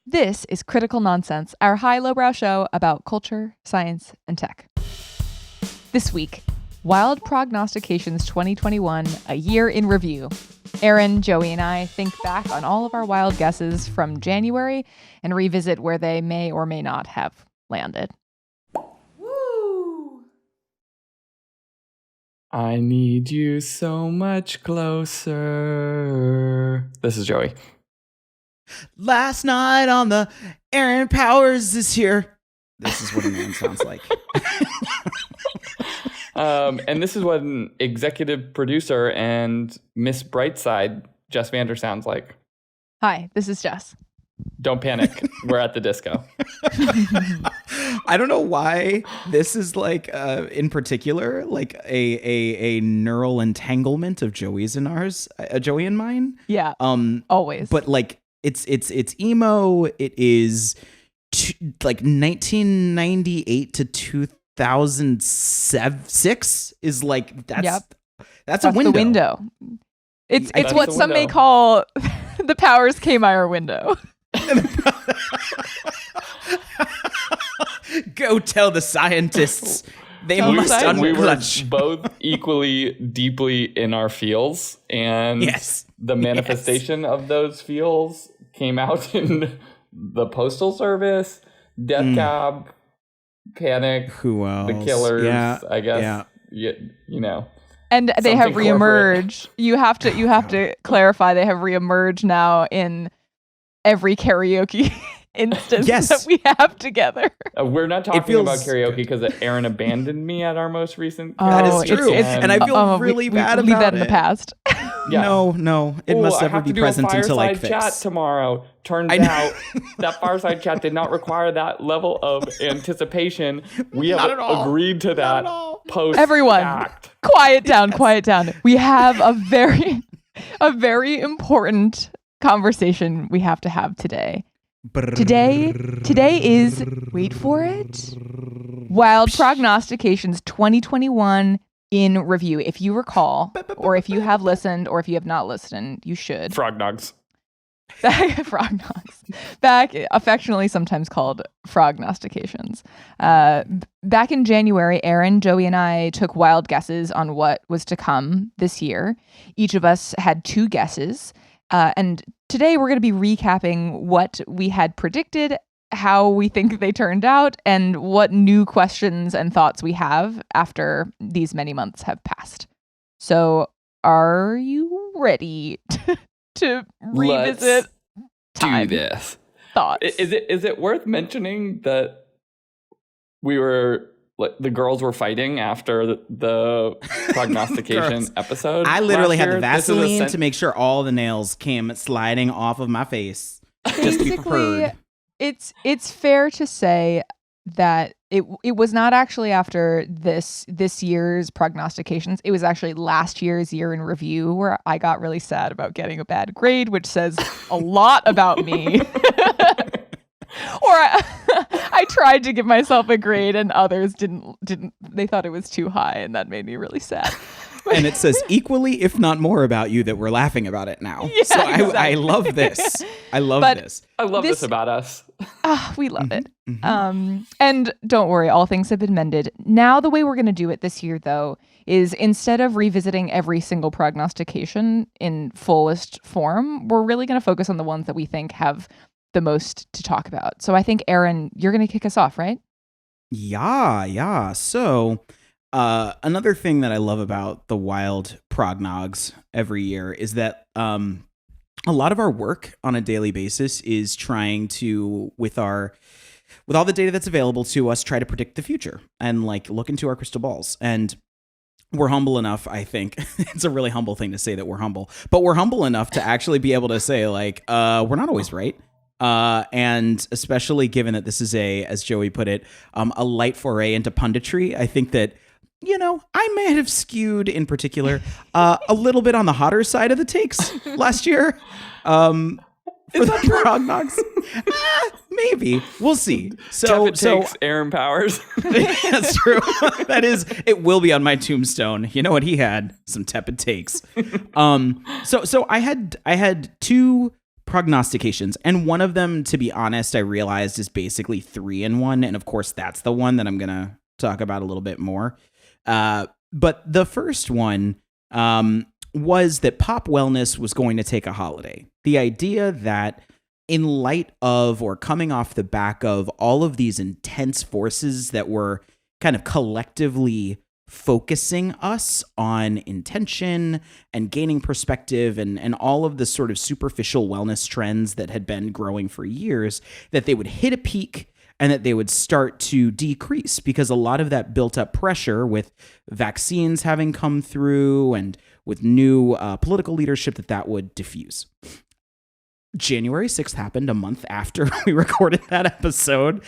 This is Critical Nonsense, our high-lowbrow show about culture, science, and tech. This week, Wild Prognostications 2021, a year in review. Aaron, Joey, and I think back on all of our wild guesses from January and revisit where they may or may not have landed. Woo! I need you so much closer. This is Joey. Last night on the Aaron Powers is here. This is what a man sounds like. And this is what an executive producer and Miss Brightside, Jess Vander, sounds like. Hi, this is Jess. Don't panic. We're at the disco. I don't know why this is like, in particular, like a neural entanglement of Joey's and ours, Joey and mine. Yeah, always. But like, it's emo. It is like 1998 to 2006 is like that's a window. The window. It's what some may call the Powers K-Meyer window. Go tell the scientists they Tell must the We were unclutch. both equally deeply in our feels, and the manifestation of those feels came out in the Postal Service, Death Cab, Panic, Who else? The Killers, Yeah, I guess. yeah. You know. And they have Something corporate. reemerged. You have to clarify they have reemerged now in every karaoke instance that we have together. We're not talking about karaoke because Aaron abandoned me at our most recent. That is true, and I feel really bad leave about that in the it. past. Yeah. No, it must I never have be to present do a until I fireside fix. chat tomorrow. Turns out that fireside chat did not require that level of anticipation. We have agreed to that post. Everyone, fact. quiet down. We have a very important conversation we have to have today. Today is, wait for it, Wild Prognostications 2021 in review. If you recall, or if you have listened, or if you have not listened, you should. Frog-nogs. Frog-nogs. Back, affectionately sometimes called Prognostications. Back in January, Aaron, Joey, and I took wild guesses on what was to come this year. Each of us had 2 guesses. And today we're going to be recapping what we had predicted, how we think they turned out, and what new questions and thoughts we have after these many months have passed. So are you ready to revisit do this thoughts? Is it worth mentioning that we were the girls were fighting after the prognostication episode? I literally had the This is a Vaseline to make sure all the nails came sliding off of my face. Just to be prepared. It's fair to say that it was not actually after this year's prognostications. It was actually last year's year in review where I got really sad about getting a bad grade, which says a lot about me. Or I tried to give myself a grade and others didn't. They thought it was too high, and that made me really sad. And it says equally, if not more, about you that we're laughing about it now. Yeah, so exactly. I love this. I love this. I love this about us. We love it. And don't worry, all things have been mended. Now, the way we're going to do it this year, though, is instead of revisiting every single prognostication in fullest form, we're really going to focus on the ones that we think have the most to talk about. So I think, Aaron, you're going to kick us off, right? Yeah. So another thing that I love about the wild prognogs every year is that a lot of our work on a daily basis is trying to, with all the data that's available to us, try to predict the future and like look into our crystal balls. And we're humble enough, I think. It's a really humble thing to say that we're humble, but we're humble enough to actually be able to say like, we're not always right. And especially given that this is as Joey put it, a light foray into punditry, I think that, I may have skewed in particular a little bit on the hotter side of the takes last year. For the prognogs. Maybe. We'll see. So takes Aaron Powers. That's true. It will be on my tombstone. You know what he had? Some tepid takes. So I had 2 prognostications. And one of them, to be honest, I realized is basically 3-in-1. And of course, that's the one that I'm going to talk about a little bit more. But the first one was that Pop Wellness was going to take a holiday. The idea that in light of or coming off the back of all of these intense forces that were kind of collectively focusing us on intention and gaining perspective and all of the sort of superficial wellness trends that had been growing for years, that they would hit a peak and that they would start to decrease because a lot of that built up pressure with vaccines having come through and with new political leadership that would diffuse. January 6th happened a month after we recorded that episode.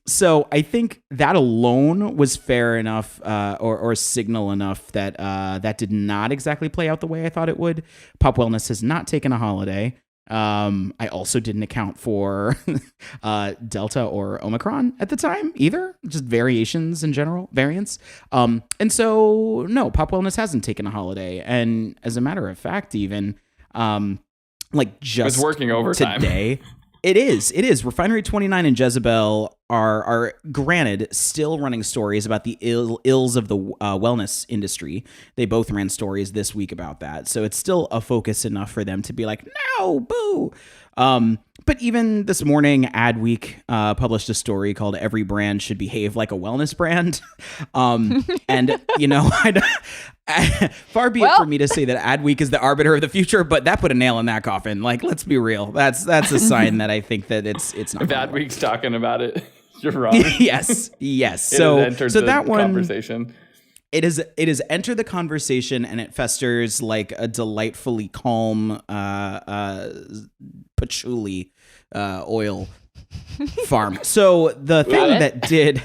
So I think that alone was fair enough or signal enough that that did not exactly play out the way I thought it would. Pop Wellness has not taken a holiday. I also didn't account for Delta or Omicron at the time either, just variations in general, variants. And so, no, Pop Wellness hasn't taken a holiday. And as a matter of fact, even like just it's working overtime today. It is. Refinery 29 and Jezebel are granted still running stories about the ills of the wellness industry. They both ran stories this week about that. So it's still a focus enough for them to be like, no, boo. But even this morning, Adweek published a story called "Every Brand Should Behave Like a Wellness Brand." And, you know, far be it for me to say that Adweek is the arbiter of the future, but that put a nail in that coffin. Like, let's be real. That's a sign that I think that it's not. If Adweek's talking about it, you're wrong. yes. So that one conversation. It is entered the conversation, and it festers like a delightfully calm patchouli oil farm. So the thing that did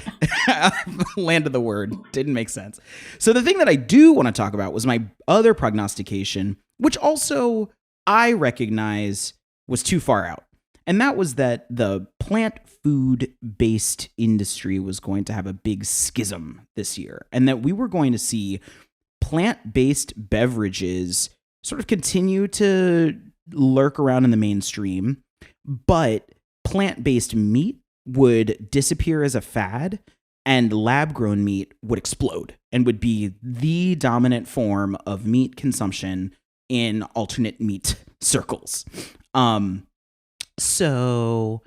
landed the word didn't make sense. So the thing that I do want to talk about was my other prognostication, which also I recognize was too far out. And that was that the plant food-based industry was going to have a big schism this year, and that we were going to see plant-based beverages sort of continue to lurk around in the mainstream, but plant-based meat would disappear as a fad, and lab-grown meat would explode and would be the dominant form of meat consumption in alternate meat circles. So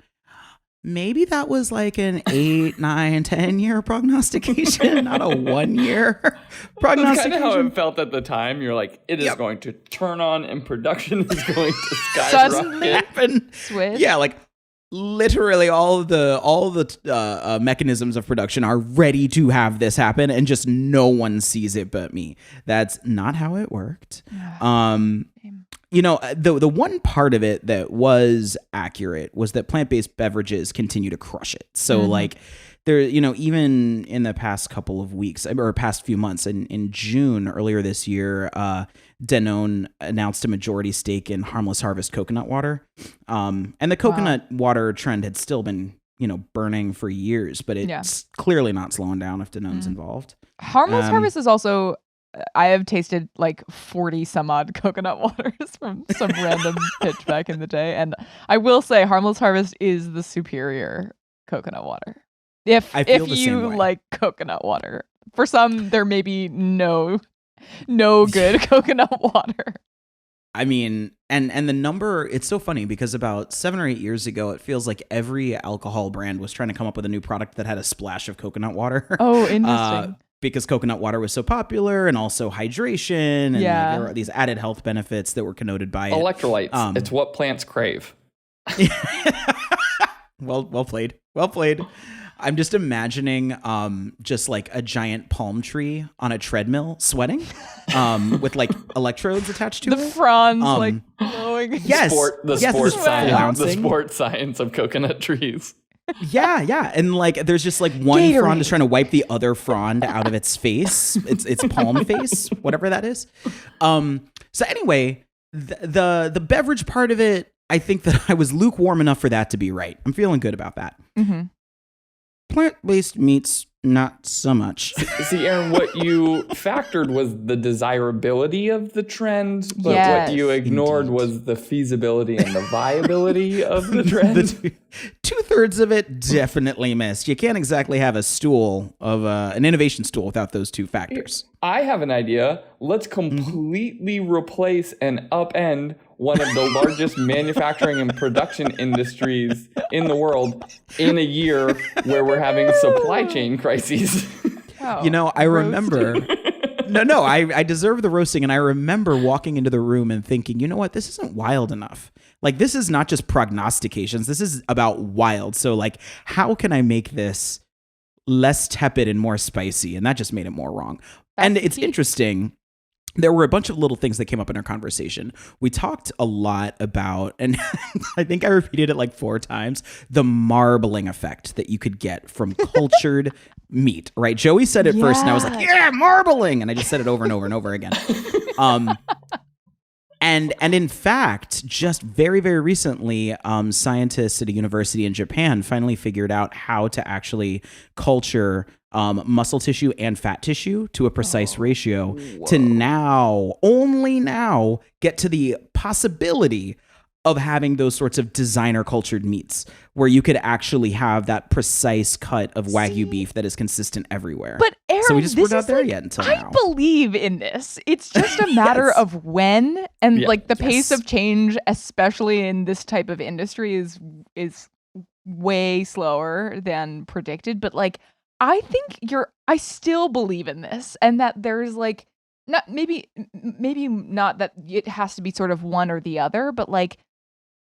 maybe that was like an 8, 9, 10-year prognostication, not a 1-year prognostication. That's kind of how it felt at the time. You're like, it is going to turn on and production is going to skyrocket. Switch. Yeah, like literally all the mechanisms of production are ready to have this happen, and just no one sees it but me. That's not how it worked. You know, the one part of it that was accurate was that plant-based beverages continue to crush it. So like there, you know, even in the past couple of weeks or past few months, in June earlier this year, Danone announced a majority stake in Harmless Harvest coconut water. And the coconut water trend had still been, you know, burning for years, but it's clearly not slowing down if Danone's involved. Harmless Harvest is also, I have tasted like 40 some odd coconut waters from some random pitch back in the day. And I will say Harmless Harvest is the superior coconut water. If you like coconut water. For some, there may be no good coconut water. I mean, and the number, it's so funny because about 7 or 8 years ago, it feels like every alcohol brand was trying to come up with a new product that had a splash of coconut water. Oh, interesting. Because coconut water was so popular, and also hydration, and like, there were these added health benefits that were connoted by electrolytes. It's what plants crave. Well played. I'm just imagining just like a giant palm tree on a treadmill sweating with like electrodes attached to it. The fronds like glowing. Yes. The sport science of coconut trees. Yeah. And like there's just like one Gatorade. frond is trying to wipe the other frond out of its face. Its palm face, whatever that is. So anyway, the beverage part of it, I think that I was lukewarm enough for that to be right. I'm feeling good about that. Mm-hmm. Plant-based meats Not so much. See, Aaron, what you factored was the desirability of the trend, but Yes. what you ignored was the feasibility and the viability of the trend. Two-thirds of it definitely missed. You can't exactly have a stool of an innovation stool without those two factors. I have an idea. Let's completely replace and upend one of the largest manufacturing and production industries in the world in a year where we're having supply chain crises. You know, I remember... No, I deserve the roasting. And I remember walking into the room and thinking, you know what? This isn't wild enough. Like, this is not just prognostications. This is about wild. So, like, how can I make this less tepid and more spicy? And that just made it more wrong. And it's interesting. There were a bunch of little things that came up in our conversation. We talked a lot about, and I think I repeated it like 4 times, the marbling effect that you could get from cultured meat, right? Joey said it first, and I was like, yeah, marbling. And I just said it over and over and over again. And in fact, just very, very recently, scientists at a university in Japan finally figured out how to actually culture muscle tissue and fat tissue to a precise ratio to only now get to the possibility of having those sorts of designer cultured meats where you could actually have that precise cut of Wagyu beef that is consistent everywhere. But Aaron, so we're not there yet until now. I believe in this. It's just a matter of when, and like the pace of change, especially in this type of industry, is way slower than predicted. But like, I still believe in this, and that there's like, maybe not that it has to be sort of one or the other, but like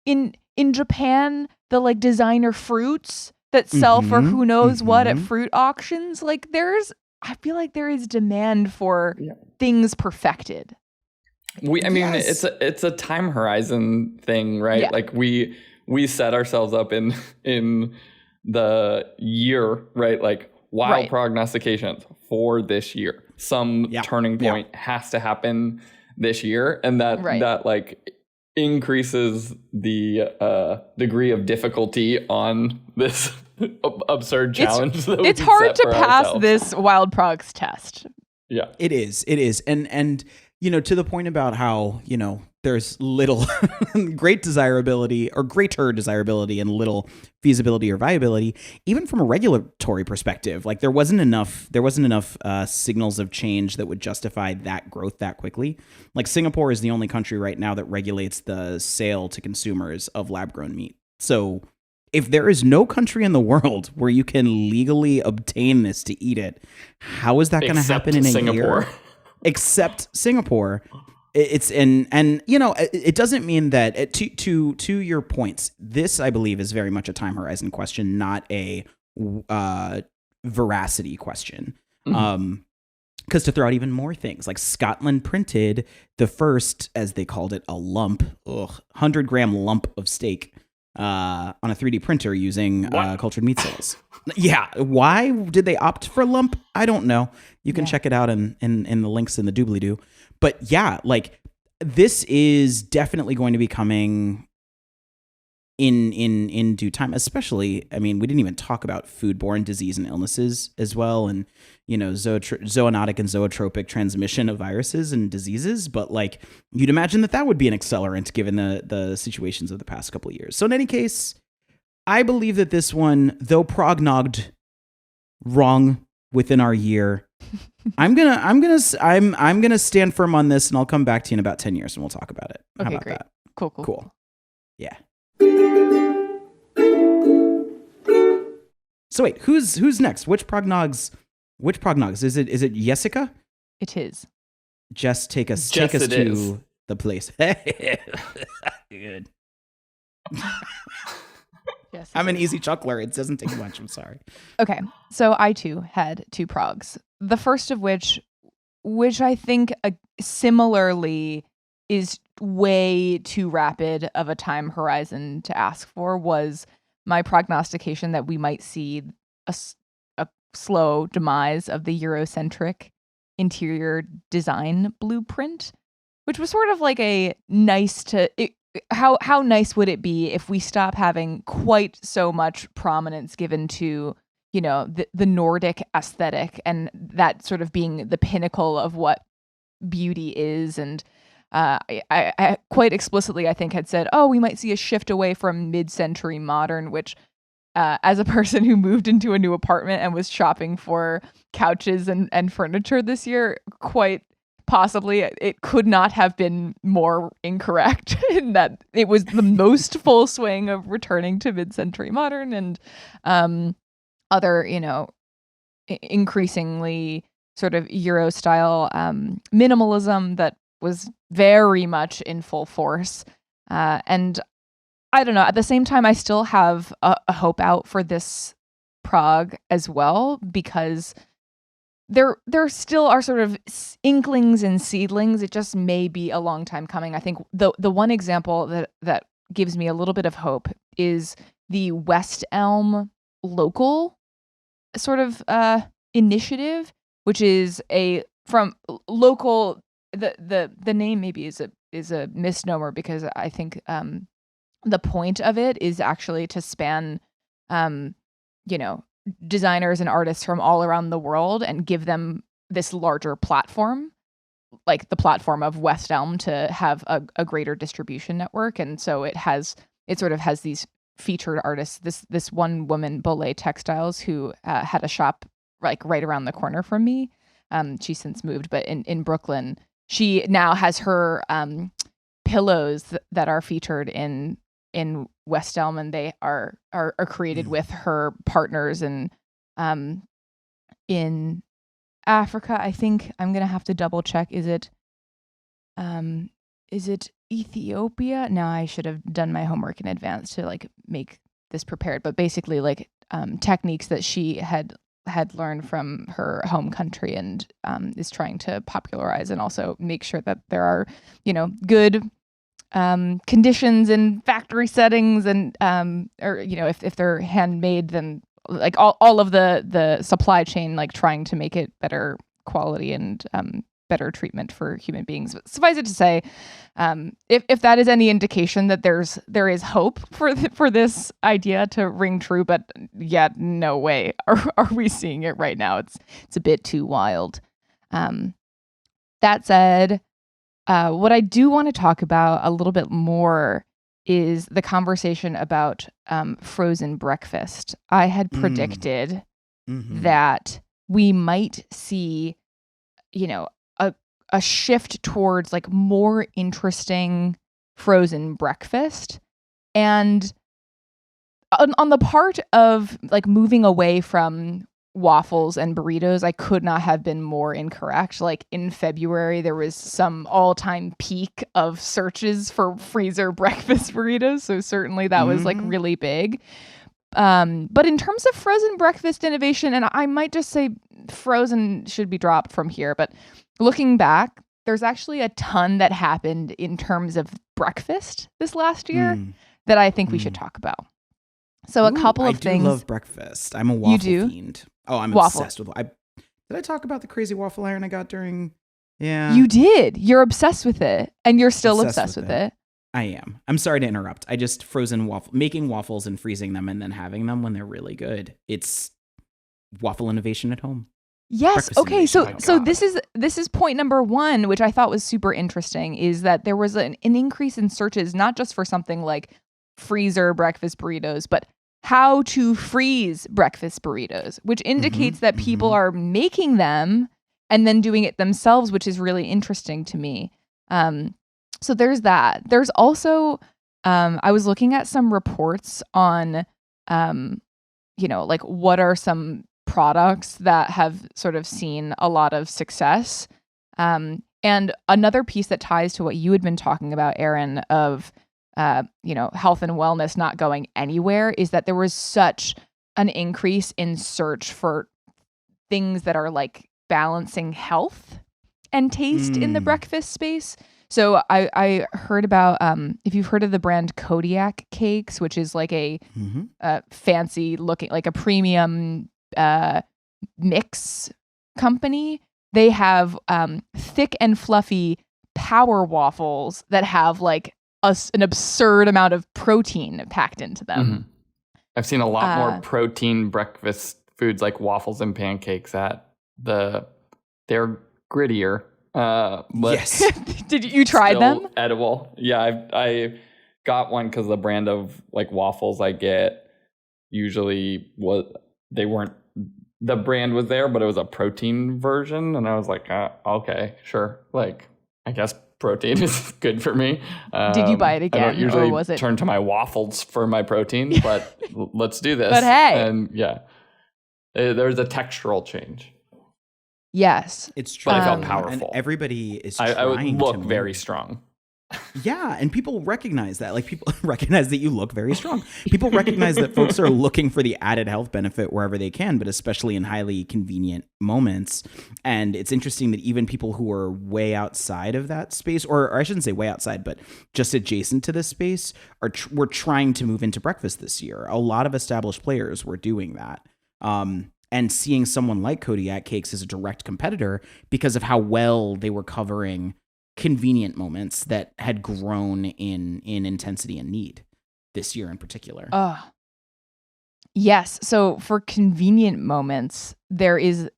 in Japan, the like designer fruits that sell for who knows what at fruit auctions, like I feel like there is demand for things perfected. It's a time horizon thing, right? Yeah. Like we set ourselves up in the year, right? Like wild prognostications for this year. Some turning point has to happen this year, and that like increases the degree of difficulty on this absurd challenge. It's hard to pass this wild progs test. Yeah, it is. And you know, to the point about how, you know, there's little greater desirability and little feasibility or viability, even from a regulatory perspective. Like there wasn't enough signals of change that would justify that growth that quickly. Like Singapore is the only country right now that regulates the sale to consumers of lab-grown meat. So if there is no country in the world where you can legally obtain this to eat it, how is that going to happen in a year? Except Singapore. It's and you know, it doesn't mean that to your points, this I believe is very much a time horizon question, not a veracity question. Because to throw out even more things, like Scotland printed the first, as they called it, a lump, 100-gram lump of steak on a 3D printer using cultured meat cells. Yeah, why did they opt for lump? I don't know. You can check it out in the links in the doobly-doo. But yeah, like this is definitely going to be coming in due time, especially, I mean, we didn't even talk about foodborne disease and illnesses as well, and, you know, zoonotic and zootropic transmission of viruses and diseases, but like you'd imagine that would be an accelerant given the situations of the past couple of years. So in any case, I believe that this one, though prognogged wrong within our year, I'm gonna stand firm on this, and I'll come back to you in about 10 years and we'll talk about it. How about great. That? Cool. Yeah. So wait, who's next? Which prognogs? Is it Jessica? It is. Jess, take us to the place. Good. Yes, I'm an easy chuckler. It doesn't take much. I'm sorry. Okay, so I too had 2 progs. The first of which I think similarly is way too rapid of a time horizon to ask for, was my prognostication that we might see a slow demise of the Eurocentric interior design blueprint, which was sort of like a how nice would it be if we stop having quite so much prominence given to the Nordic aesthetic, and that sort of being the pinnacle of what beauty is. And I quite explicitly, I think, had said, oh, we might see a shift away from mid-century modern, which as a person who moved into a new apartment and was shopping for couches and furniture this year, quite possibly it could not have been more incorrect in that it was the most full swing of returning to mid-century modern and other, increasingly sort of Euro style minimalism that was very much in full force. And I don't know, at the same time, I still have a hope out for this prog as well, because there still are sort of inklings and seedlings. It just may be a long time coming. I think the one example that gives me a little bit of hope is the West Elm local sort of initiative, which is from local. The name maybe is a misnomer, because I think the point of it is actually to span designers and artists from all around the world and give them this larger platform, like the platform of West Elm, to have a greater distribution network. And so it sort of has these featured artists. This one woman, Bolay Textiles, who had a shop like right around the corner from me. She's since moved, but in Brooklyn, she now has her pillows that are featured in West Elm, and they are created with her partners in Africa. I think I'm gonna have to double check. Is it Ethiopia? No, I should have done my homework in advance to like make this prepared. But basically, like techniques that she had learned from her home country and is trying to popularize, and also make sure that there are good conditions in factory settings, and or if they're handmade, then like all of the supply chain, like trying to make it better quality and better treatment for human beings. But suffice it to say, if that is any indication that there is hope for this idea to ring true, but yet no way are we seeing it right now. It's a bit too wild. That said, what I do want to talk about a little bit more is the conversation about frozen breakfast. I had predicted that we might see, a shift towards like more interesting frozen breakfast. And on the part of like moving away from waffles and burritos, I could not have been more incorrect. Like in February, there was some all-time peak of searches for freezer breakfast burritos. So certainly that was like really big. But in terms of frozen breakfast innovation, and I might just say frozen should be dropped from here, but looking back, there's actually a ton that happened in terms of breakfast this last year that I think we should talk about. So a couple of things. I do love breakfast. I'm a waffle fiend. Oh, I'm obsessed with. Did I talk about the crazy waffle iron I got during? Yeah, you did. You're obsessed with it, and you're still obsessed with it. I am. I'm sorry to interrupt. I just making waffles and freezing them and then having them when they're really good. It's waffle innovation at home. Yes. Breakfast okay. So this is point number one, which I thought was super interesting, is that there was an increase in searches, not just for something like freezer breakfast burritos, but how to freeze breakfast burritos, which indicates that people are making them and then doing it themselves, which is really interesting to me. So there's that. There's also, I was looking at some reports on, like what are some products that have sort of seen a lot of success. And another piece that ties to what you had been talking about, Aaron, of, health and wellness not going anywhere, is that there was such an increase in search for things that are like balancing health and taste in the breakfast space. So I heard about, if you've heard of the brand Kodiak Cakes, which is like a fancy looking, like a premium mix company. They have thick and fluffy power waffles that have like an absurd amount of protein packed into them. I've seen a lot more protein breakfast foods like waffles and pancakes they're grittier. But yes. Did you try them? Edible. Yeah, I got one because the brand of like waffles I get usually the brand was there, but it was a protein version, and I was like, okay, sure. Like, I guess protein is good for me. Did you buy it again? I don't usually or was it... turn to my waffles for my protein, but let's do this. But hey. And yeah, there's a textural change. Yes. It's true. But I felt powerful. And everybody is trying I would look to very strong. Yeah, and people recognize that. Like, people recognize that you look very strong. People recognize that folks are looking for the added health benefit wherever they can, but especially in highly convenient moments. And it's interesting that even people who are way outside of that space, or I shouldn't say way outside, but just adjacent to this space, were trying to move into breakfast this year. A lot of established players were doing that. And seeing someone like Kodiak Cakes as a direct competitor because of how well they were covering convenient moments that had grown in intensity and need this year in particular. Yes. So for convenient moments, there is,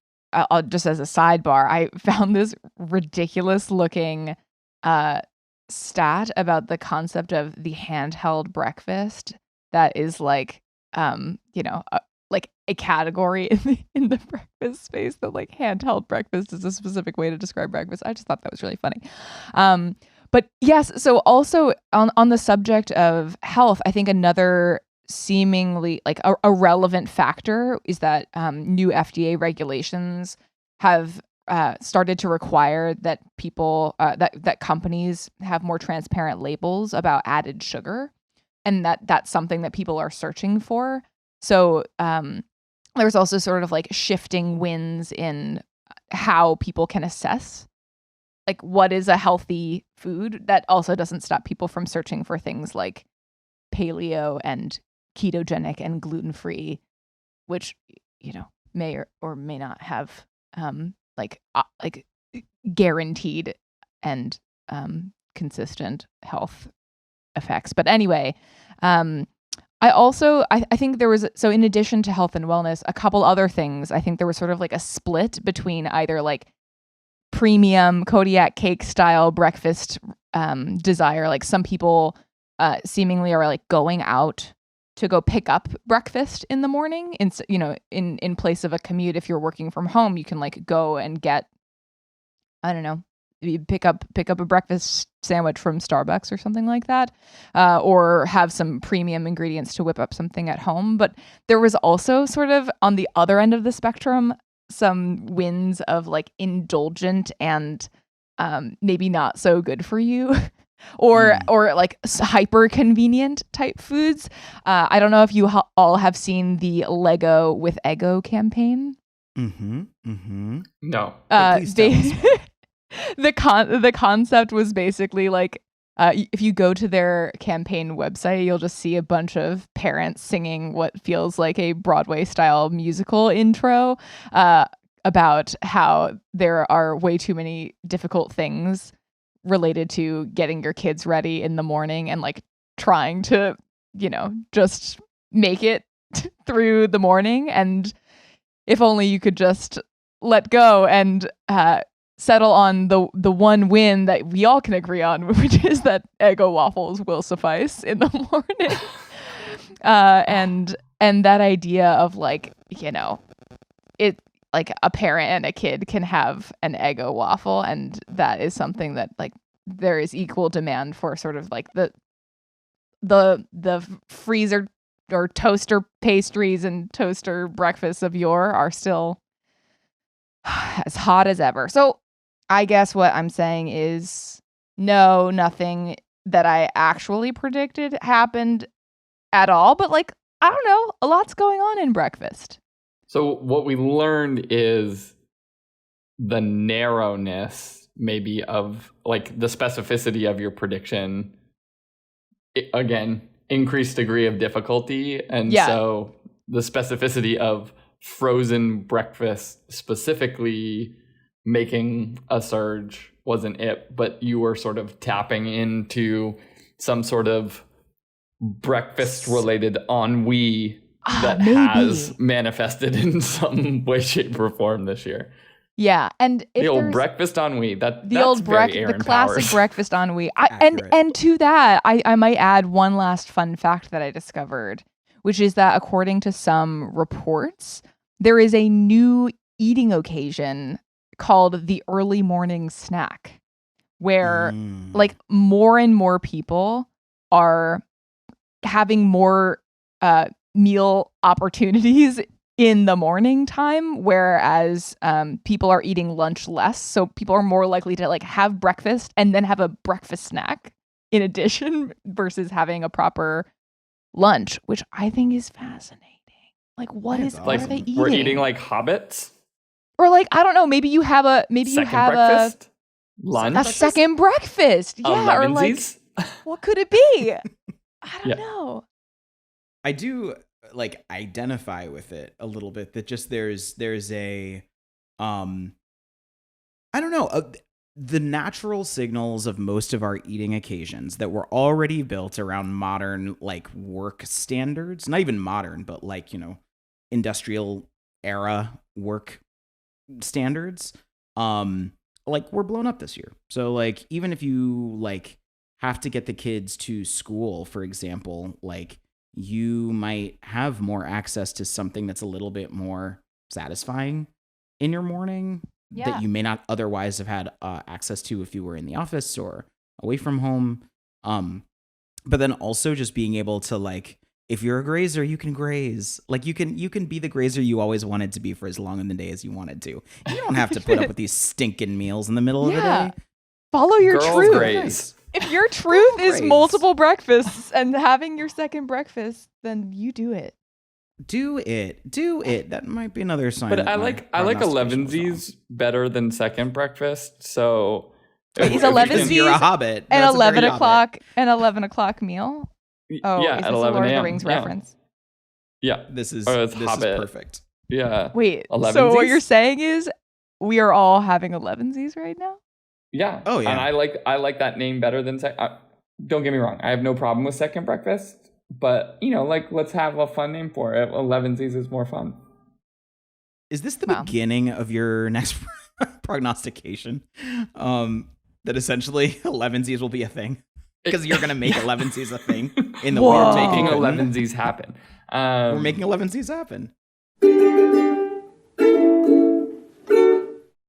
just as a sidebar, I found this ridiculous looking stat about the concept of the handheld breakfast that is like, like a category in the breakfast space, that like handheld breakfast is a specific way to describe breakfast. I just thought that was really funny. But yes, so also on the subject of health, I think another seemingly like a relevant factor is that new FDA regulations have started to require that people that companies have more transparent labels about added sugar, and that's something that people are searching for. So there's also sort of like shifting winds in how people can assess like what is a healthy food. That also doesn't stop people from searching for things like paleo and ketogenic and gluten-free, which, may or may not have like guaranteed and consistent health effects. But anyway, I think there was, so in addition to health and wellness, a couple other things. I think there was sort of like a split between either like premium Kodiak Cake style breakfast desire. Like some people seemingly are like going out to go pick up breakfast in the morning. In place of a commute. If you're working from home, you can like go and get, I don't know, you pick up a breakfast sandwich from Starbucks or something like that, or have some premium ingredients to whip up something at home. But there was also sort of on the other end of the spectrum some winds of like indulgent and maybe not so good for you or like hyper convenient type foods. I don't know if you all have seen the Lego with Eggo campaign. No. The concept was basically like, if you go to their campaign website, you'll just see a bunch of parents singing what feels like a Broadway style musical intro about how there are way too many difficult things related to getting your kids ready in the morning and like trying to, just make it through the morning. And if only you could just let go and settle on the one win that we all can agree on, which is that Eggo waffles will suffice in the morning. And that idea of like, it like a parent and a kid can have an Eggo waffle, and that is something that like there is equal demand for. Sort of like the freezer or toaster pastries and toaster breakfasts of yore are still as hot as ever. So I guess what I'm saying is no, nothing that I actually predicted happened at all. But like, I don't know, a lot's going on in breakfast. So what we learned is the narrowness maybe of like the specificity of your prediction. Again, increased degree of difficulty. And so the specificity of frozen breakfast specifically making a surge wasn't it, but you were sort of tapping into some sort of breakfast related ennui that has manifested in some way, shape, or form this year. Yeah, and if the old breakfast ennui, the classic breakfast ennui. And to that, I might add one last fun fact that I discovered, which is that according to some reports, there is a new eating occasion called the early morning snack, where like more and more people are having more meal opportunities in the morning time, whereas people are eating lunch less. So people are more likely to like have breakfast and then have a breakfast snack in addition versus having a proper lunch, which I think is fascinating. Like what are they eating? We're eating like hobbits? Or like, I don't know, maybe you have a lunch? A second breakfast. Yeah, or like what could it be? I don't know. I do like identify with it a little bit, that just there's a I don't know, the natural signals of most of our eating occasions that were already built around modern like work standards, not even modern, but like, you know, industrial era work standards, like were blown up this year. So like even if you like have to get the kids to school, for example, like you might have more access to something that's a little bit more satisfying in your morning that you may not otherwise have had access to if you were in the office or away from home. But then also just being able to like, if you're a grazer, you can graze. Like you can be the grazer you always wanted to be for as long in the day as you wanted to. You don't have to put up with these stinking meals in the middle of the day. Follow your truth. Graze. If your truth is multiple breakfasts and having your second breakfast, then you do it. Do it. That might be another sign. But I like elevensies better than second breakfast. So is elevensies you're a hobbit? An 11 o'clock meal? Oh, yeah, is this at a 11 Lord of the a.m. Rings reference? Yeah, this is Hobbit. Perfect. Yeah. Wait. 11sies? So what you're saying is we are all having 11sies right now? Yeah. Oh yeah. And I like that name better than don't get me wrong. I have no problem with second breakfast, but you know, like let's have a fun name for it. 11sies is more fun. Is this the beginning of your next prognostication? That essentially 11sies will be a thing because you're gonna make 11sies a thing in the way we're you're making 11sies happen. We're making 11sies happen.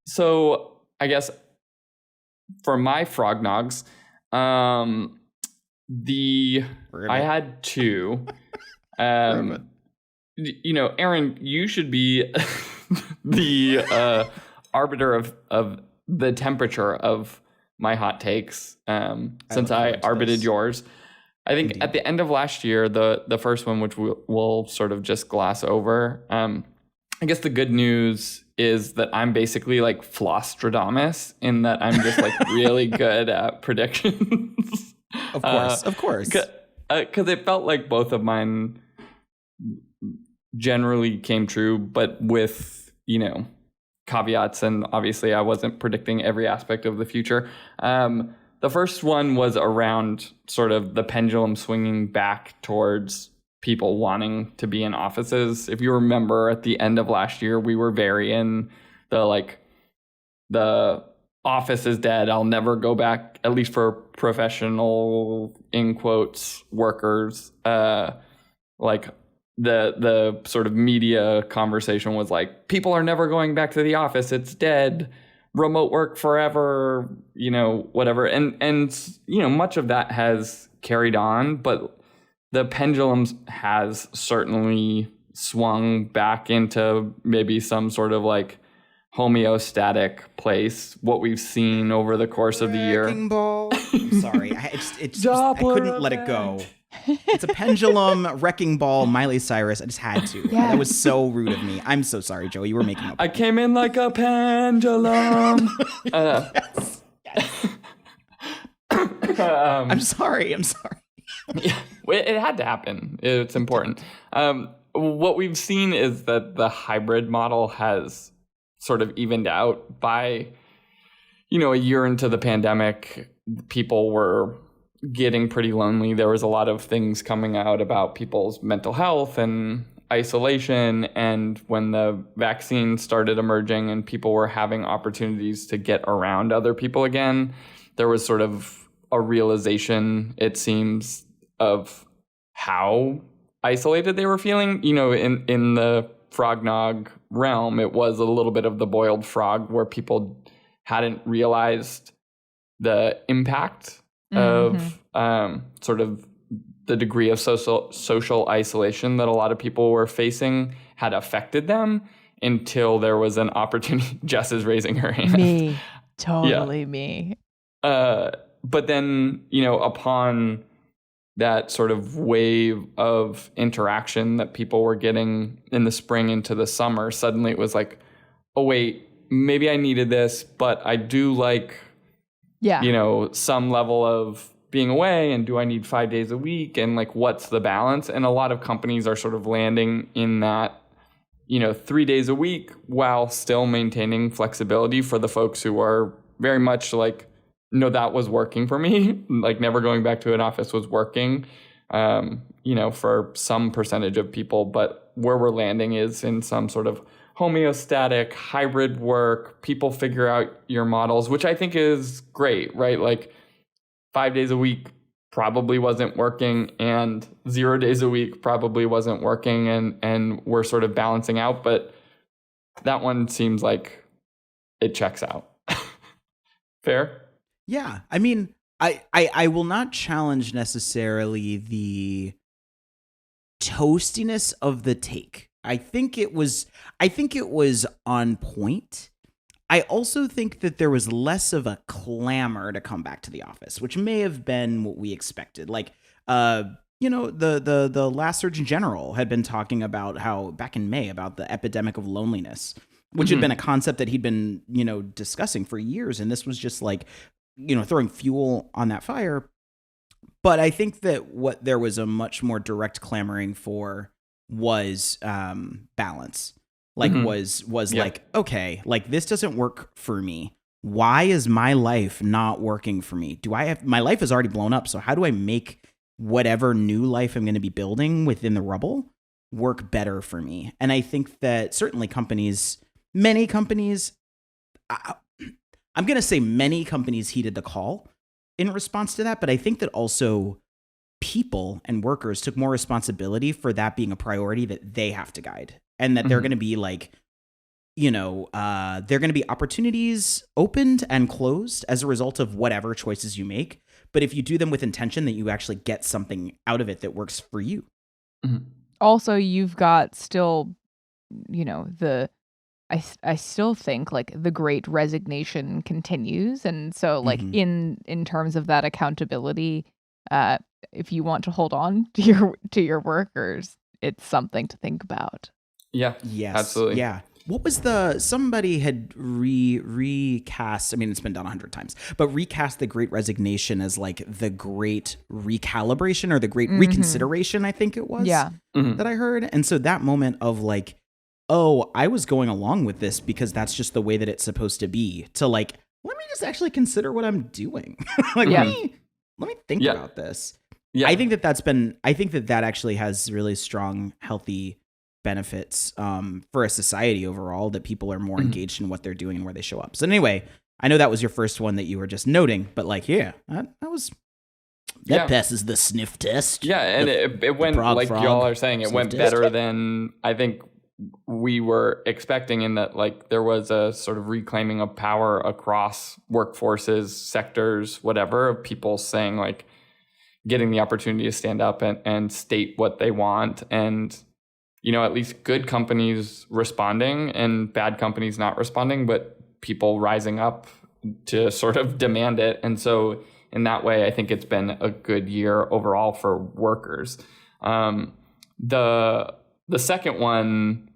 So I guess for my frog-nogs, I had two. You know, Aaron, you should be the arbiter of the temperature of my hot takes, since I arbitered yours. I think at the end of last year, the first one, which we'll sort of just gloss over, I guess the good news is that I'm basically like Flosstradamus in that I'm just like really good at predictions. Of course. Because it felt like both of mine generally came true, but with, you know, caveats. And obviously I wasn't predicting every aspect of the future. The first one was around sort of the pendulum swinging back towards people wanting to be in offices. If you remember at the end of last year, we were very in the office is dead. I'll never go back, at least for professional, in quotes, workers. Like the sort of media conversation was like, people are never going back to the office. It's dead. Remote work forever, you know, whatever. And you know, much of that has carried on, but the pendulum has certainly swung back into maybe some sort of like homeostatic place. What we've seen over the course of the year. Wrecking ball. I'm sorry, I couldn't let it go. It's a pendulum, wrecking ball, Miley Cyrus. I just had to. Yeah. That was so rude of me. I'm so sorry, Joey. You were making up. I came in like a pendulum. Yes. I'm sorry. Yeah, it had to happen. It's important. What we've seen is that the hybrid model has sort of evened out by, you know, a year into the pandemic, people were getting pretty lonely. There was a lot of things coming out about people's mental health and isolation, and when the vaccine started emerging and people were having opportunities to get around other people again, there was sort of a realization, it seems, of how isolated they were feeling. You know, in the frog-nog realm, it was a little bit of the boiled frog, where people hadn't realized the impact of sort of the degree of social isolation that a lot of people were facing had affected them until there was an opportunity. Jess is raising her hand. Me. Totally me. But then, you know, upon that sort of wave of interaction that people were getting in the spring into the summer, suddenly it was like, oh, wait, maybe I needed this, but I do like, you know, some level of being away, and do I need 5 days a week, and like what's the balance? And a lot of companies are sort of landing in that, you know, 3 days a week while still maintaining flexibility for the folks who are very much like, no, that was working for me. Like never going back to an office was working, you know, for some percentage of people. But where we're landing is in some sort of homeostatic hybrid work. People figure out your models, which I think is great, right? Like 5 days a week probably wasn't working, and 0 days a week probably wasn't working, and we're sort of balancing out. But that one seems like it checks out. Fair? Yeah. I mean, I will not challenge necessarily the toastiness of the take. I think it was on point. I also think that there was less of a clamor to come back to the office, which may have been what we expected. Like, you know, the last Surgeon General had been talking about how back in May about the epidemic of loneliness, which had been a concept that he'd been, you know, discussing for years. And this was just like, you know, throwing fuel on that fire. But I think that what there was a much more direct clamoring for was balance. Like was like, okay, like this doesn't work for me. Why is my life not working for me? My life is already blown up. So how do I make whatever new life I'm going to be building within the rubble work better for me? And I think that certainly many companies, I'm going to say many companies heeded the call in response to that. But I think that also people and workers took more responsibility for that being a priority that they have to guide. And that they're going to be like, you know, there are going to be opportunities opened and closed as a result of whatever choices you make. But if you do them with intention, that you actually get something out of it that works for you. Also, you've got still, you know, I still think like the Great Resignation continues. And so like in terms of that accountability, if you want to hold on to your workers, it's something to think about. Yeah. Yes. Absolutely. Yeah. What was somebody had recast, I mean, it's been done 100 times, but recast the Great Resignation as like the Great Recalibration or the Great Reconsideration, I think it was, that I heard. And so that moment of like, oh, I was going along with this because that's just the way that it's supposed to be, to like, let me just actually consider what I'm doing. Like, let me think about this. Yeah. I think that actually has really strong, healthy benefits for a society overall, that people are more engaged in what they're doing and where they show up. So anyway, I know that was your first one that you were just noting, but like, that passes the sniff test. Yeah, and it went, like y'all are saying, it went better than I think we were expecting, in that like there was a sort of reclaiming of power across workforces, sectors, whatever, of people saying like getting the opportunity to stand up and state what they want, and you know, at least good companies responding and bad companies not responding, but people rising up to sort of demand it. And so in that way, I think it's been a good year overall for workers. The second one,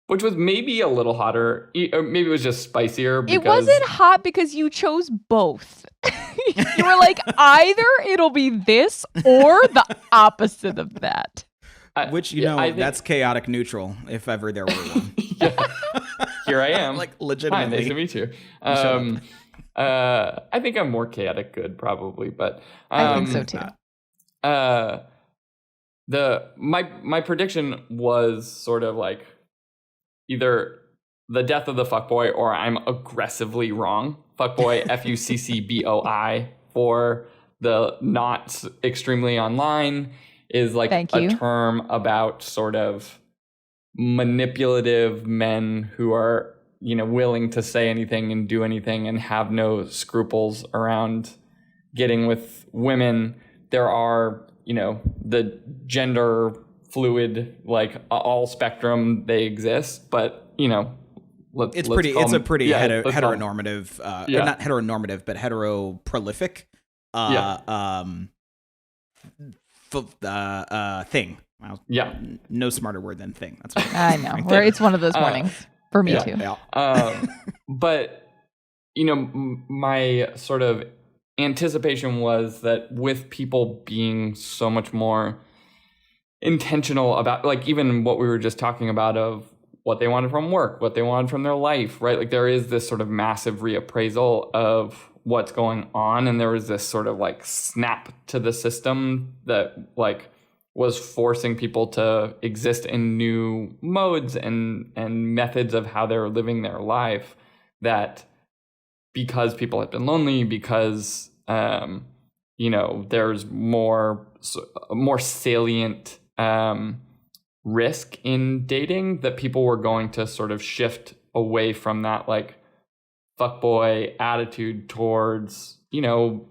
which was maybe a little hotter, or maybe it was just spicier. Because it wasn't hot because you chose both. You were like, either it'll be this or the opposite of that. Which, you know, that's chaotic neutral, if ever there were one. Here I am. Like, legitimately. Hi, nice to meet you. I think I'm more chaotic good, probably, but I think so too. my prediction was sort of like either the death of the fuckboy or I'm aggressively wrong. Fuckboy, fuccboi, for the not extremely online, is like a term about sort of manipulative men who are, willing to say anything and do anything and have no scruples around getting with women. There are, the gender fluid, like all spectrum, they exist, but, it's a pretty heteronormative, not heteronormative, but heteroprolific thing. Yeah. No smarter word than thing. That's what I know. Where it's one of those mornings for me too. Yeah. But my sort of anticipation was that with people being so much more intentional about, like, even what we were just talking about of what they wanted from work, what they wanted from their life, right? Like, there is this sort of massive reappraisal of what's going on, and there was this sort of like snap to the system that like was forcing people to exist in new modes and methods of how they were living their life, that because people had been lonely, because there's more salient risk in dating, that people were going to sort of shift away from that like fuckboy attitude towards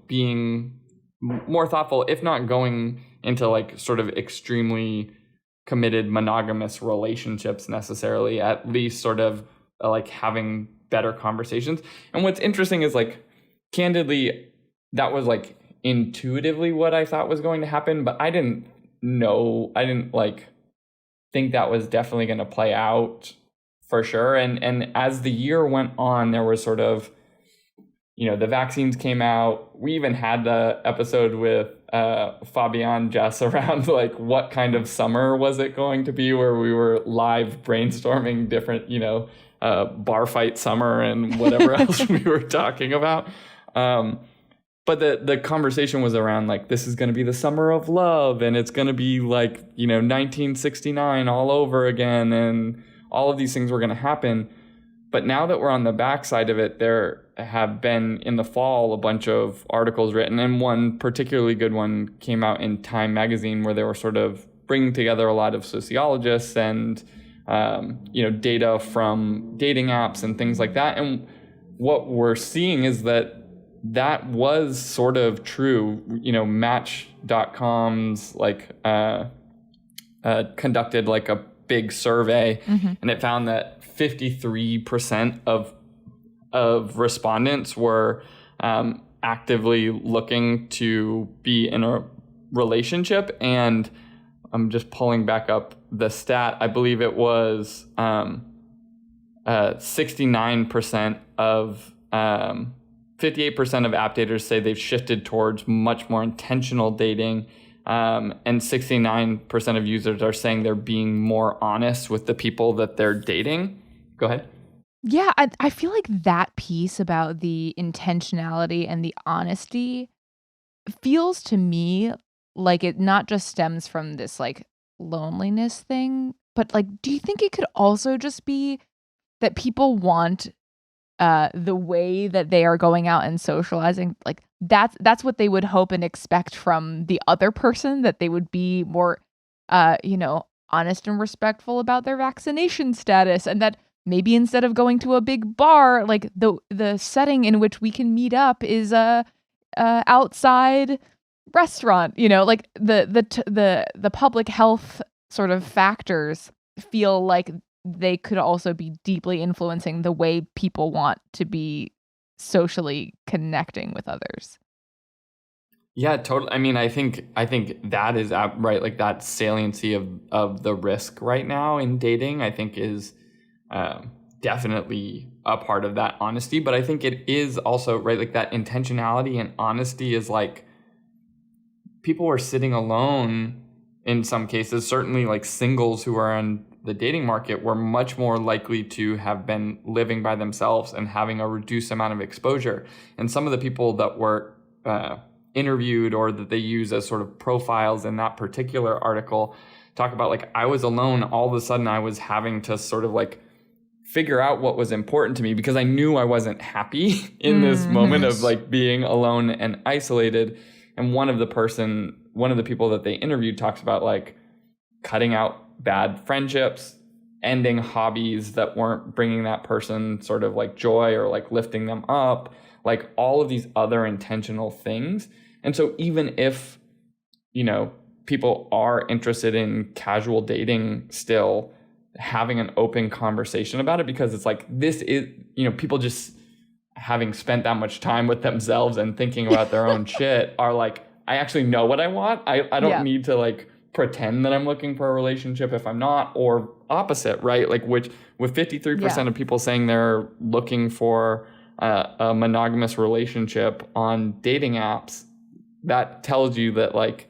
being more thoughtful, if not going into like sort of extremely committed monogamous relationships necessarily, at least sort of like having better conversations. And what's interesting is, like, candidly, that was like intuitively what I thought was going to happen, but I didn't like think that was definitely going to play out for sure. And as the year went on, there was sort of, the vaccines came out. We even had the episode with Fabian, Jess, around like what kind of summer was it going to be, where we were live brainstorming different, bar fight summer and whatever else we were talking about. But the conversation was around like, this is going to be the summer of love, and it's going to be like, 1969 all over again, and all of these things were going to happen. But now that we're on the backside of it, there have been in the fall a bunch of articles written, and one particularly good one came out in Time magazine, where they were sort of bringing together a lot of sociologists and data from dating apps and things like that. And what we're seeing is that was sort of true. Match.com's conducted like a big survey, and it found that 53% of respondents were actively looking to be in a relationship. And I'm just pulling back up the stat. I believe it was 69% of 58% of app daters say they've shifted towards much more intentional dating. And 69% of users are saying they're being more honest with the people that they're dating. Go ahead. Yeah, I feel like that piece about the intentionality and the honesty feels to me like it not just stems from this like loneliness thing, but like, do you think it could also just be that people want the way that they are going out and socializing, like that's what they would hope and expect from the other person, that they would be more honest and respectful about their vaccination status, and that maybe instead of going to a big bar, like the setting in which we can meet up is a outside restaurant. Like the public health sort of factors feel like they could also be deeply influencing the way people want to be socially connecting with others. Yeah, totally. I mean, I think that is right. Like that saliency of the risk right now in dating, I think is definitely a part of that honesty. But I think it is also right. Like that intentionality and honesty is like people were sitting alone in some cases. Certainly, like singles who are on the dating market were much more likely to have been living by themselves and having a reduced amount of exposure. And some of the people that were interviewed or that they use as sort of profiles in that particular article talk about like, I was alone. All of a sudden I was having to sort of like figure out what was important to me because I knew I wasn't happy in this moment of like being alone and isolated. And one of the people that they interviewed talks about like cutting out bad friendships, ending hobbies that weren't bringing that person sort of like joy or like lifting them up, like all of these other intentional things. And so even if, you know, people are interested in casual dating still, having an open conversation about it, because it's like, this is, you know, people just having spent that much time with themselves and thinking about their own shit are like, I actually know what I want. I don't need to like pretend that I'm looking for a relationship if I'm not, or opposite, right? Like which with 53% of people saying they're looking for a monogamous relationship on dating apps, that tells you that like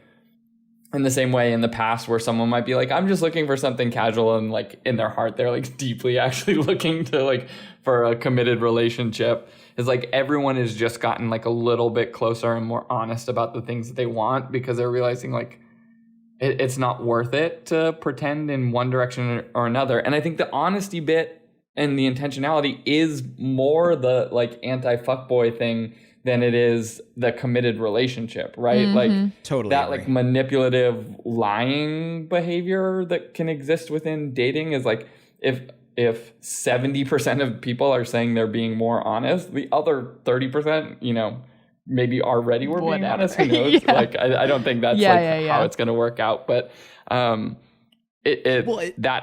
in the same way in the past where someone might be like, I'm just looking for something casual, and like in their heart they're like deeply actually looking to like for a committed relationship, is like everyone has just gotten like a little bit closer and more honest about the things that they want, because they're realizing like it's not worth it to pretend in one direction or another. And I think the honesty bit and the intentionality is more the like anti-fuckboy thing than it is the committed relationship, right? Like totally that agree. like manipulative lying behavior that can exist within dating is like, if 70% of people are saying they're being more honest, the other 30%, you know, maybe already we're being honest. Who knows? Like, I don't think that's how it's going to work out. But that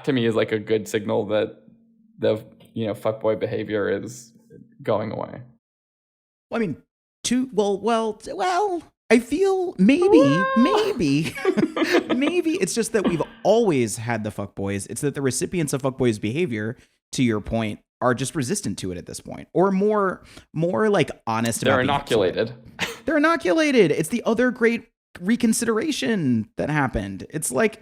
to me is like a good signal that the, you know, fuckboy behavior is going away. Well, I mean, I feel maybe it's just that we've always had the fuckboys. It's that the recipients of fuckboys behavior, to your point, are just resistant to it at this point, or more like honest. They're inoculated. They're inoculated. It's the other great reconsideration that happened. It's like,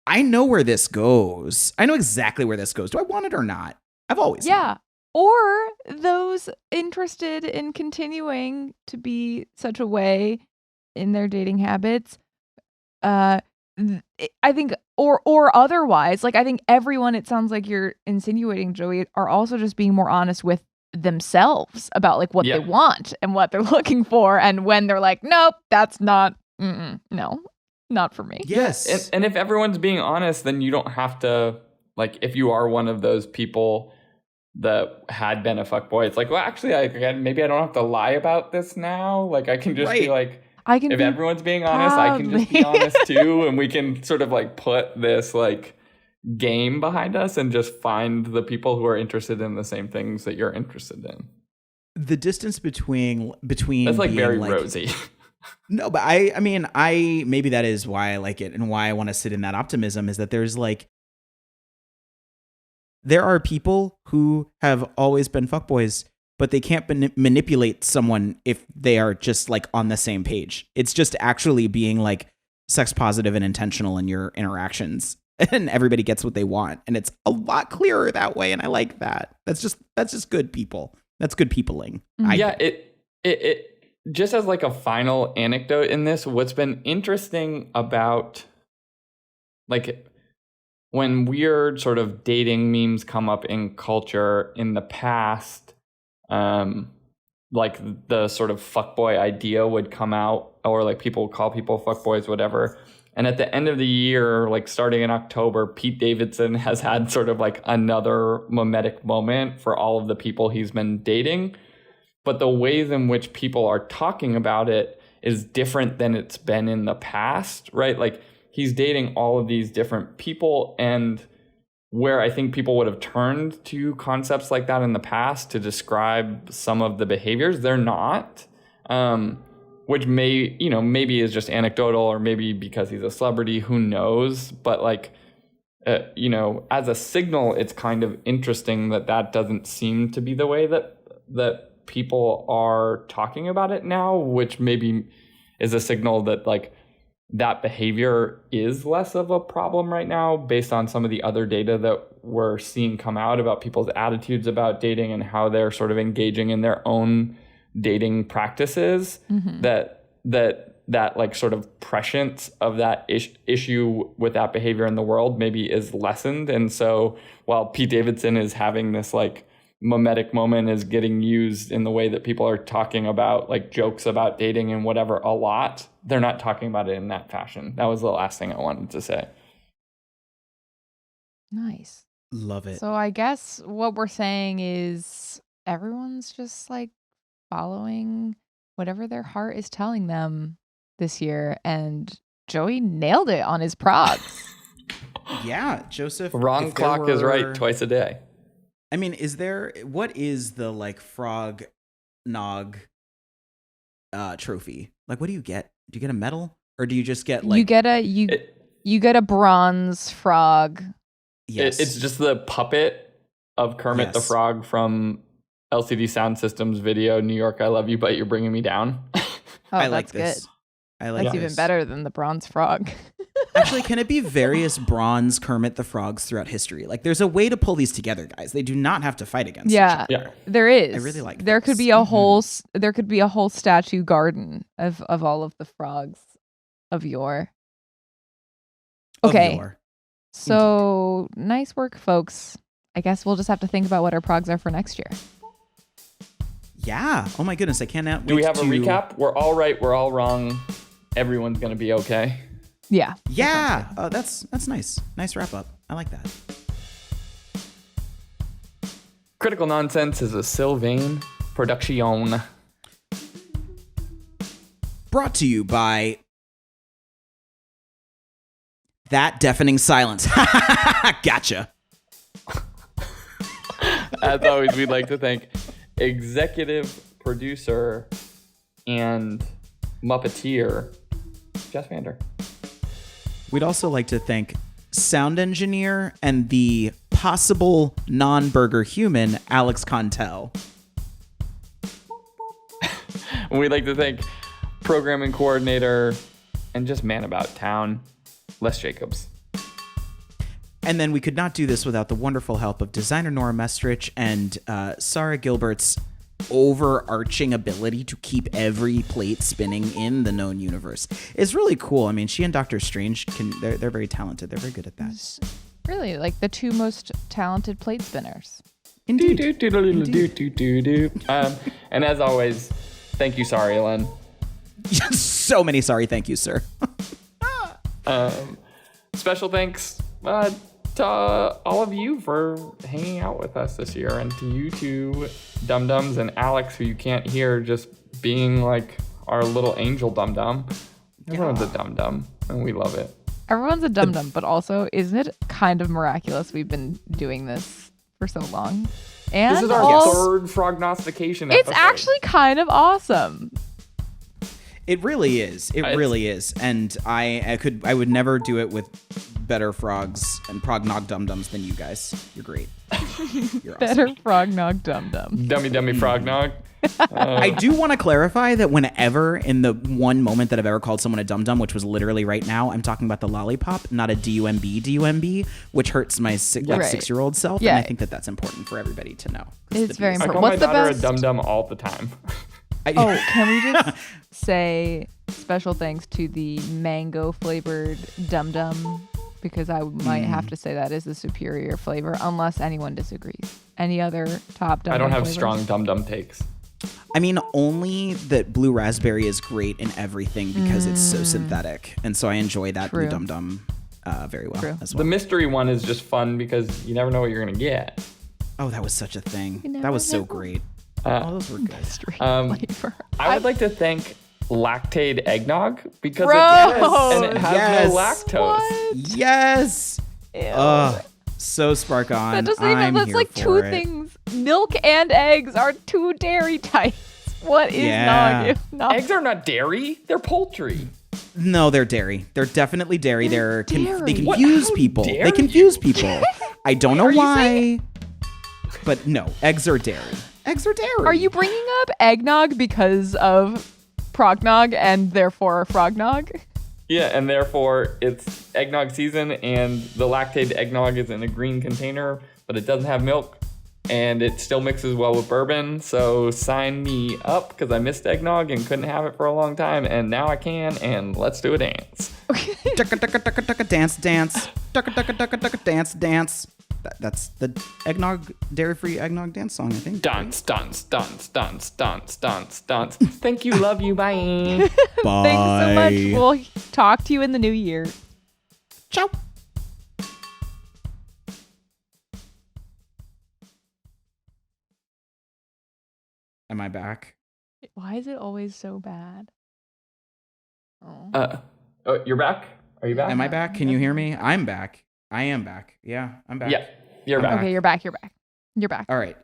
I know where this goes. I know exactly where this goes. Do I want it or not? I've always known. Or those interested in continuing to be such a way in their dating habits, I think, or otherwise, like I think everyone, it sounds like you're insinuating, Joey, are also just being more honest with themselves about like what they want and what they're looking for, and when they're like, nope, that's not, no, not for me. Yes. And if everyone's being honest, then you don't have to, like, if you are one of those people that had been a fuckboy, it's like, well, actually, maybe I don't have to lie about this now. Like, I can just be like, if everyone's being honest, I can just be honest too. And we can sort of like put this like game behind us and just find the people who are interested in the same things that you're interested in. The distance between that's like very rosy. No, but I mean, maybe that is why I like it and why I want to sit in that optimism, is that there are people who have always been fuckboys, but they can't manipulate someone if they are just like on the same page. It's just actually being like sex positive and intentional in your interactions, and everybody gets what they want. And it's a lot clearer that way. And I like that. That's just good people. That's good peopling. It just as like a final anecdote in this, what's been interesting about like when weird sort of dating memes come up in culture in the past, like the sort of fuckboy idea would come out, or like people would call people fuckboys, whatever. And at the end of the year, like starting in October, Pete Davidson has had sort of like another mimetic moment for all of the people he's been dating. But the ways in which people are talking about it is different than it's been in the past, right? Like, he's dating all of these different people, and where I think people would have turned to concepts like that in the past to describe some of the behaviors, they're not, which maybe is just anecdotal, or maybe because he's a celebrity, who knows? But like, as a signal, it's kind of interesting that doesn't seem to be the way that people are talking about it now, which maybe is a signal that like that behavior is less of a problem right now, based on some of the other data that we're seeing come out about people's attitudes about dating and how they're sort of engaging in their own dating practices. That that like sort of prescience of that issue with that behavior in the world maybe is lessened. And so while Pete Davidson is having this like mimetic moment, is getting used in the way that people are talking about like jokes about dating and whatever a lot, they're not talking about it in that fashion. That was the last thing I wanted to say. Nice. Love it. So I guess what we're saying is everyone's just like following whatever their heart is telling them this year, and Joey nailed it on his progs. Yeah, Joseph. Wrong clock is right twice a day. I mean, what is the like frog-nog trophy? Like, what do you get? Do you get a medal, or do you just get like you get a bronze frog? Yes, it's just the puppet of Kermit the Frog from LCD Sound System's video "New York, I Love You, but You're Bringing Me Down." I like this. Good. I like that's this. even better than the bronze frog. Actually, can it be various bronze Kermit the Frogs throughout history? Like, there's a way to pull these together, guys. They do not have to fight against each other. Yeah, there is. I really like. There could be a whole. There could be a whole statue garden of all of the frogs of yore. Okay. So nice work, folks. I guess we'll just have to think about what our progs are for next year. Yeah. Oh my goodness, I cannot wait. Do we have a recap? We're all right. We're all wrong. Everyone's gonna be okay. Yeah. Yeah. Oh, that's nice. Nice wrap up. I like that. Critical Nonsense is a Sylvain production. Brought to you by that deafening silence. Gotcha. As always, we'd like to thank executive producer and Muppeteer Jess Vander. We'd also like to thank sound engineer and the possible non-burger human, Alex Contel. And we'd like to thank programming coordinator and just man about town, Les Jacobs. And then we could not do this without the wonderful help of designer Nora Mestrich and Sarah Gilbert's overarching ability to keep every plate spinning in the known universe. It's really cool. I mean, she and Doctor Strange they're very talented. They're very good at that. Really, like the two most talented plate spinners. Indeed. And as always, thank you, sorry, Ellen. So many sorry thank yous, sir. Special thanks to all of you for hanging out with us this year, and to you two dum-dums and Alex, who you can't hear, just being like our little angel dum-dum. Everyone's a dum-dum, and we love it. Everyone's a dum-dum, but also, isn't it kind of miraculous we've been doing this for so long? And this is our third Prognostication episode. It's actually kind of awesome. It really is. It really is. And I would never do it with better frogs and prognog dum-dums than you guys. You're great. You're awesome. Better frog-nog dum-dum. Dummy frog-nog. I do want to clarify that whenever, in the one moment that I've ever called someone a dum-dum, which was literally right now, I'm talking about the lollipop, not a D-U-M-B, which hurts my 6-year-old self. Yeah. And I think that that's important for everybody to know. It's very I important. call What's my the daughter best? a dum-dum all the time. Can we just say special thanks to the mango flavored Dum Dum, because I might have to say that is the superior flavor, unless anyone disagrees. Any other top Dum Dum? I don't have flavors? strong dum-dum takes. I mean, only that blue raspberry is great in everything because it's so synthetic, and so I enjoy that blue dum dum very well as well. The mystery one is just fun because you never know what you're gonna get. Oh, that was such a thing. That was so great. Those were good. Flavor. I would like to thank Lactaid Eggnog because it has no lactose. What? Yes. Ew. So spark on. That doesn't even. That's like two things. Milk and eggs are two dairy types. What is nog if not? Eggs are not dairy. They're poultry. No, they're dairy. They're definitely dairy. They dairy. confuse people. They confuse people. I don't know why. But no, eggs are dairy. Eggs are dairy. Are you bringing up eggnog because of prognog and therefore frognog? Yeah, and therefore it's eggnog season, and the Lactaid Eggnog is in a green container, but it doesn't have milk, and it still mixes well with bourbon. So sign me up because I missed eggnog and couldn't have it for a long time, and now I can. And let's do a dance. Dance, dance. Dance. That's the eggnog, dairy-free eggnog dance song, I think. Dance, dance, dance, dance, dance, dance, dance. Thank you, love you, bye. Bye. Thanks so much. We'll talk to you in the new year. Ciao. Am I back? Why is it always so bad? Oh. You're back? Are you back? Am I back? Can you hear me? I'm back. I am back. Yeah, I'm back. Yeah, you're back. Okay, you're back. You're back. You're back. All right.